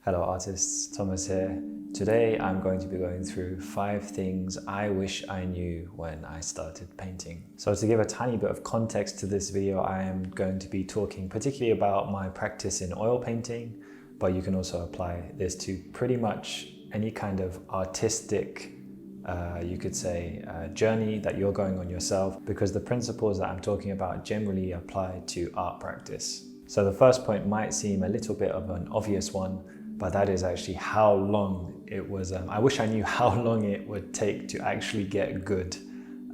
Hello artists, Thomas here. Today I'm going to be going through 5 things I wish I knew when I started painting. So to give a tiny bit of context to this video, I am going to be talking particularly about my practice in oil painting, but you can also apply this to pretty much any kind of artistic, you could say, journey that you're going on yourself, because the principles that I'm talking about generally apply to art practice. So the first point might seem a little bit of an obvious one, but that is actually how long it was. I wish I knew how long it would take to actually get good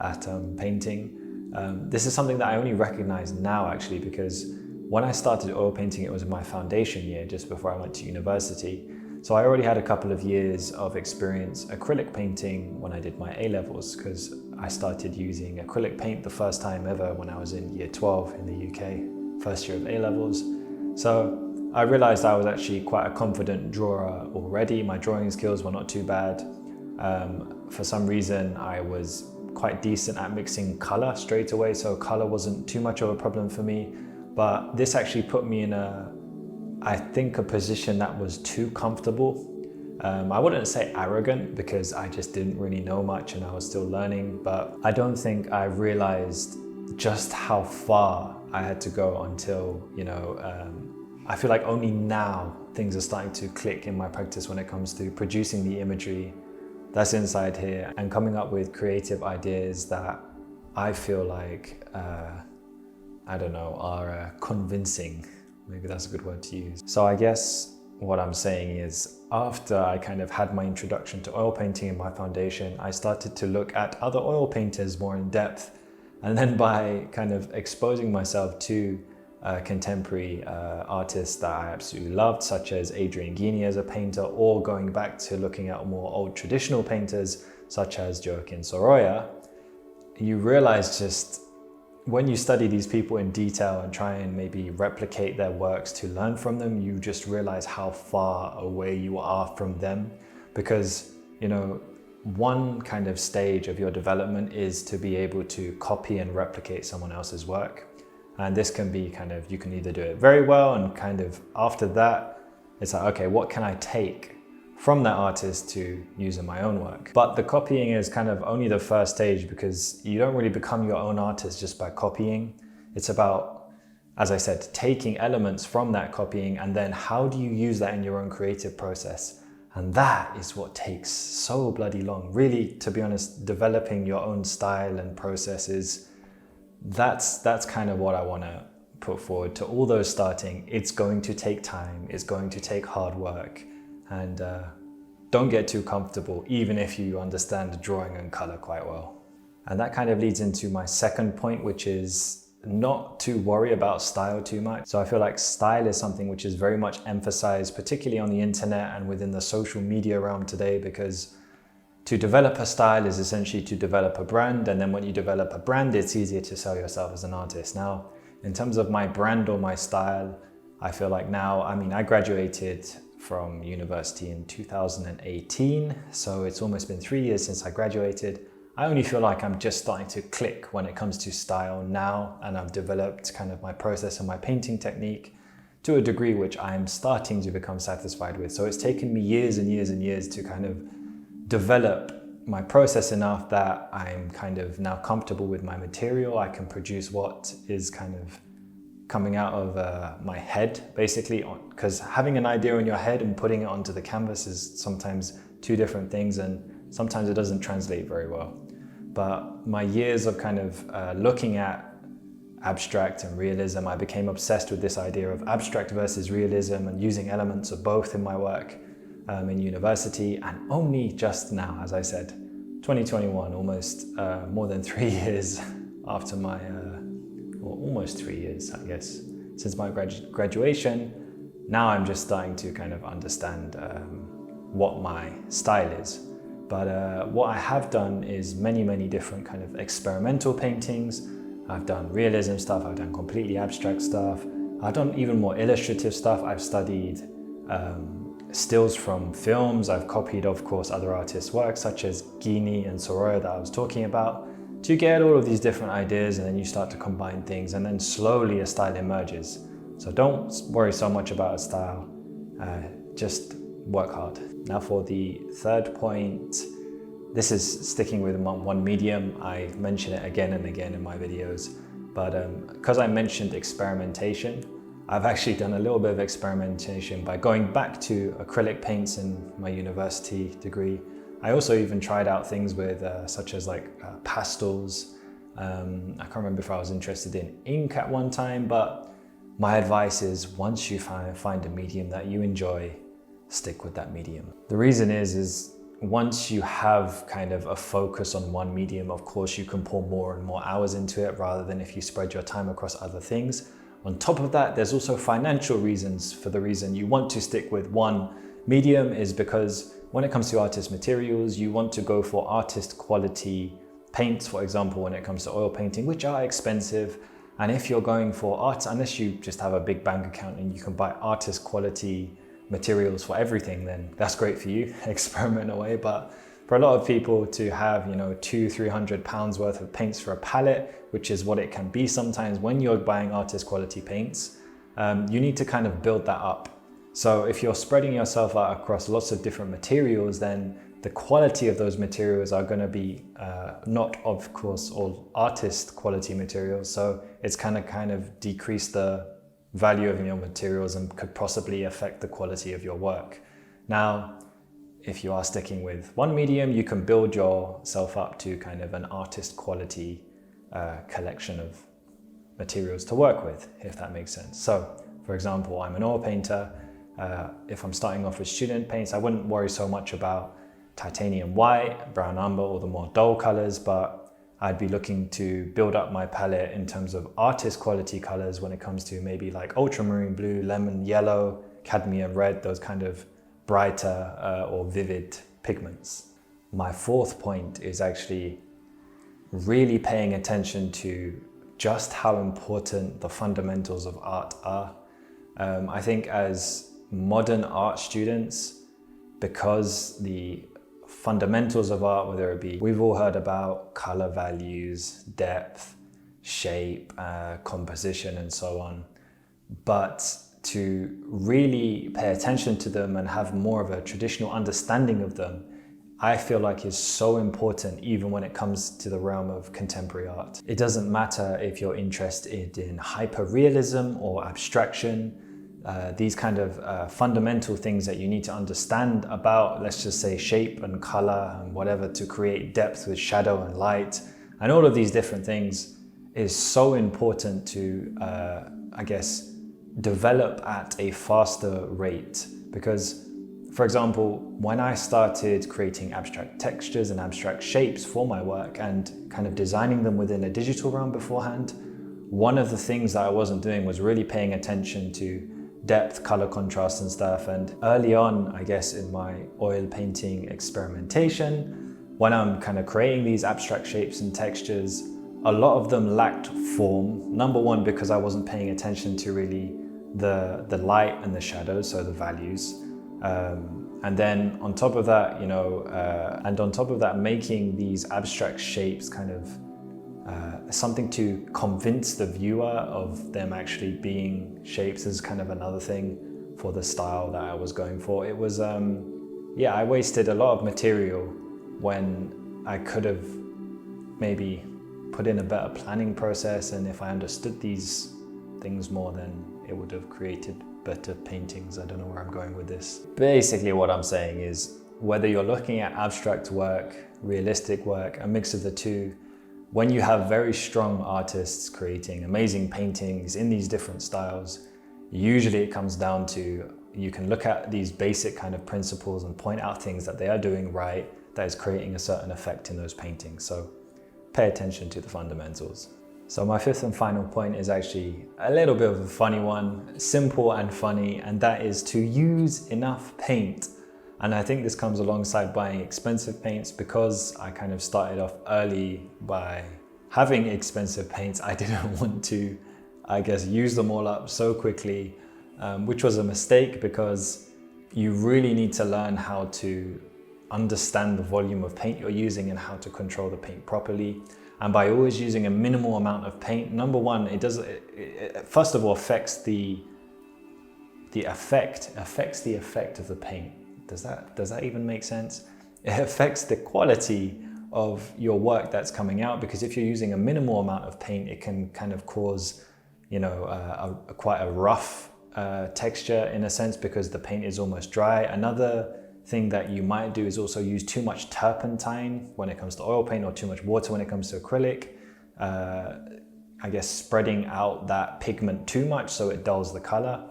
at painting. This is something that I only recognize now actually, because when I started oil painting, it was my foundation year just before I went to university. So I already had a couple of years of experience acrylic painting when I did my A-levels, because I started using acrylic paint the first time ever when I was in year 12 in the UK, first year of A-levels. So I realized I was actually quite a confident drawer already. My drawing skills were not too bad. For some reason, I was quite decent at mixing color straight away, so color wasn't too much of a problem for me. But this actually put me in I think a position that was too comfortable. I wouldn't say arrogant, because I just didn't really know much and I was still learning, but I don't think I realized just how far I had to go until, I feel like only now things are starting to click in my practice when it comes to producing the imagery that's inside here and coming up with creative ideas that I feel like, are convincing. Maybe that's a good word to use. So I guess what I'm saying is, after I kind of had my introduction to oil painting in my foundation, I started to look at other oil painters more in depth. And then by kind of exposing myself to contemporary artists that I absolutely loved, such as Adrian Guiney as a painter, or going back to looking at more old traditional painters such as Joaquin Sorolla, you realize just when you study these people in detail and try and maybe replicate their works to learn from them, you just realize how far away you are from them. Because, one kind of stage of your development is to be able to copy and replicate someone else's work. And this can be you can either do it very well, and kind of after that, it's like, okay, what can I take from that artist to use in my own work? But the copying is kind of only the first stage, because you don't really become your own artist just by copying. It's about, as I said, taking elements from that copying, and then how do you use that in your own creative process? And that is what takes so bloody long. Really, to be honest, developing your own style and processes, that's kind of what I want to put forward to all those starting. It's going to take time, it's going to take hard work, and don't get too comfortable, even if you understand drawing and color quite well. And that kind of leads into my second point, which is not to worry about style too much. So I feel like style is something which is very much emphasized, particularly on the internet and within the social media realm today, because to develop a style is essentially to develop a brand, and then when you develop a brand, it's easier to sell yourself as an artist. Now, in terms of my brand or my style, I feel like now, I graduated from university in 2018, so it's almost been 3 years since I graduated. I only feel like I'm just starting to click when it comes to style now, and I've developed kind of my process and my painting technique to a degree which I'm starting to become satisfied with. So it's taken me years and years and years to kind of develop my process enough that I'm kind of now comfortable with my material. I can produce what is kind of coming out of my head, basically, because having an idea in your head and putting it onto the canvas is sometimes two different things, and sometimes it doesn't translate very well. But my years of kind of looking at abstract and realism, I became obsessed with this idea of abstract versus realism and using elements of both in my work in university. And only just now, as I said, 2021, almost more than 3 years after my, or almost 3 years, I guess, since my graduation, now I'm just starting to kind of understand what my style is. But what I have done is many different kind of experimental paintings. I've done realism stuff, I've done completely abstract stuff, I've done even more illustrative stuff. I've studied stills from films. I've copied, of course, other artists' work, such as Guiney and Sorolla that I was talking about, to get all of these different ideas, and then you start to combine things, and then slowly a style emerges. So don't worry so much about a style. just work hard. Now for the third point, this is sticking with one medium. I mention it again and again in my videos, but because I mentioned experimentation, I've actually done a little bit of experimentation by going back to acrylic paints in my university degree. I also even tried out things with such as like pastels. I can't remember if I was interested in ink at one time, but my advice is once you find a medium that you enjoy, stick with that medium. The reason is once you have kind of a focus on one medium, of course you can pour more and more hours into it rather than if you spread your time across other things. On top of that, there's also financial reasons for the reason you want to stick with one medium is because when it comes to artist materials, you want to go for artist quality paints, for example, when it comes to oil painting, which are expensive. And if you're going for art, unless you just have a big bank account and you can buy artist quality materials for everything, then that's great for you, experiment away. But for a lot of people to have, you know, £200-300 worth of paints for a palette, which is what it can be sometimes when you're buying artist quality paints, you need to kind of build that up. So if you're spreading yourself out across lots of different materials, then the quality of those materials are going to be not, of course, all artist quality materials. So it's kind of decrease the value of your materials and could possibly affect the quality of your work. Now, if you are sticking with one medium, you can build yourself up to kind of an artist quality collection of materials to work with, if that makes sense. So, for example, I'm an oil painter. If I'm starting off with student paints, I wouldn't worry so much about titanium white, brown umber, or the more dull colors, but I'd be looking to build up my palette in terms of artist quality colors when it comes to maybe like ultramarine blue, lemon yellow, cadmium red, those kind of brighter or vivid pigments. My fourth point is actually really paying attention to just how important the fundamentals of art are. I think as modern art students, because the fundamentals of art, whether it be, we've all heard about color values, depth, shape, composition, and so on. But to really pay attention to them and have more of a traditional understanding of them, I feel like is so important even when it comes to the realm of contemporary art. It doesn't matter if you're interested in hyperrealism or abstraction. These kind of fundamental things that you need to understand about, let's just say, shape and color and whatever to create depth with shadow and light and all of these different things is so important to, I guess, develop at a faster rate. Because, for example, when I started creating abstract textures and abstract shapes for my work and kind of designing them within a digital realm beforehand, one of the things that I wasn't doing was really paying attention to depth, color contrast and stuff. And early on, I guess, in my oil painting experimentation, when I'm kind of creating these abstract shapes and textures, a lot of them lacked form. Number one, because I wasn't paying attention to really the light and the shadows, so the values. And then on top of that, making these abstract shapes kind of something to convince the viewer of them actually being shapes is kind of another thing for the style that I was going for. It was, I wasted a lot of material when I could have maybe put in a better planning process, and if I understood these things more, then it would have created better paintings. I don't know where I'm going with this. Basically what I'm saying is, whether you're looking at abstract work, realistic work, a mix of the two, when you have very strong artists creating amazing paintings in these different styles, usually it comes down to, you can look at these basic kind of principles and point out things that they are doing right that is creating a certain effect in those paintings. So pay attention to the fundamentals. So my fifth and final point is actually a little bit of a funny one, simple and funny, and that is to use enough paint. And I think this comes alongside buying expensive paints. Because I kind of started off early by having expensive paints, I didn't want to, I guess, use them all up so quickly, which was a mistake, because you really need to learn how to understand the volume of paint you're using and how to control the paint properly. And by always using a minimal amount of paint, number one, it first of all affects the affects the effect of the paint. Does that even make sense? It affects the quality of your work that's coming out, because if you're using a minimal amount of paint, it can kind of cause, you know, quite a rough texture in a sense, because the paint is almost dry. Another thing that you might do is also use too much turpentine when it comes to oil paint, or too much water when it comes to acrylic. I guess spreading out that pigment too much so it dulls the color.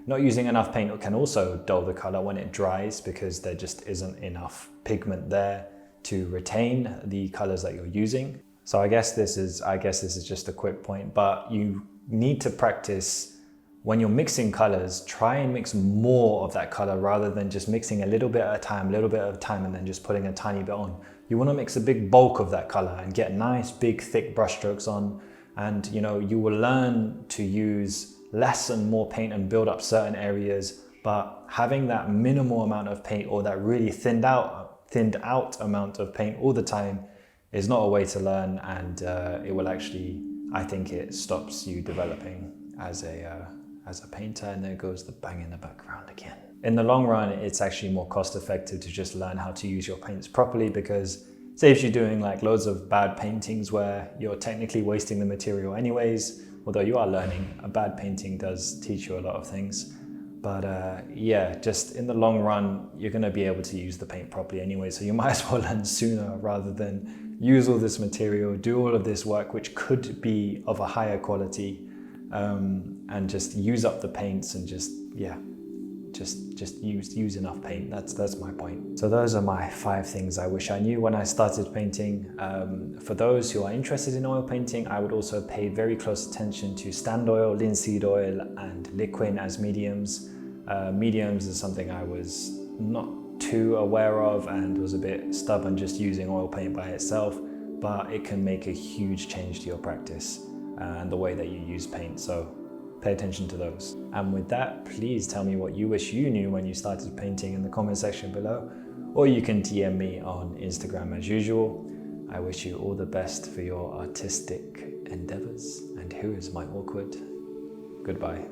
Not using enough paint can also dull the color when it dries, because there just isn't enough pigment there to retain the colors that you're using. So I guess this is just a quick point, but you need to practice when you're mixing colors. Try and mix more of that color rather than just mixing a little bit at a time, and then just putting a tiny bit on. You want to mix a big bulk of that color and get nice, big, thick brush strokes on. And you know, you will learn to use less and more paint and build up certain areas, but having that minimal amount of paint, or that really thinned out amount of paint all the time, is not a way to learn, and it will actually, I think it stops you developing as a painter. And there goes the bang in the background again. In the long run, it's actually more cost effective to just learn how to use your paints properly, because saves you doing like loads of bad paintings where you're technically wasting the material anyways. Although you are learning, a bad painting does teach you a lot of things. But yeah, just in the long run, you're gonna be able to use the paint properly anyway, so you might as well learn sooner rather than use all this material, do all of this work, which could be of a higher quality, and just use up the paints and just use enough paint. That's my point. So those are my 5 things I wish I knew when I started painting. For those who are interested in oil painting, I would also pay very close attention to stand oil, linseed oil, and liquid as mediums. Mediums is something I was not too aware of and was a bit stubborn just using oil paint by itself, but it can make a huge change to your practice and the way that you use paint. So pay attention to those. And with that, please tell me what you wish you knew when you started painting in the comment section below, or you can DM me on Instagram as usual. I wish you all the best for your artistic endeavors. And who is my awkward? Goodbye.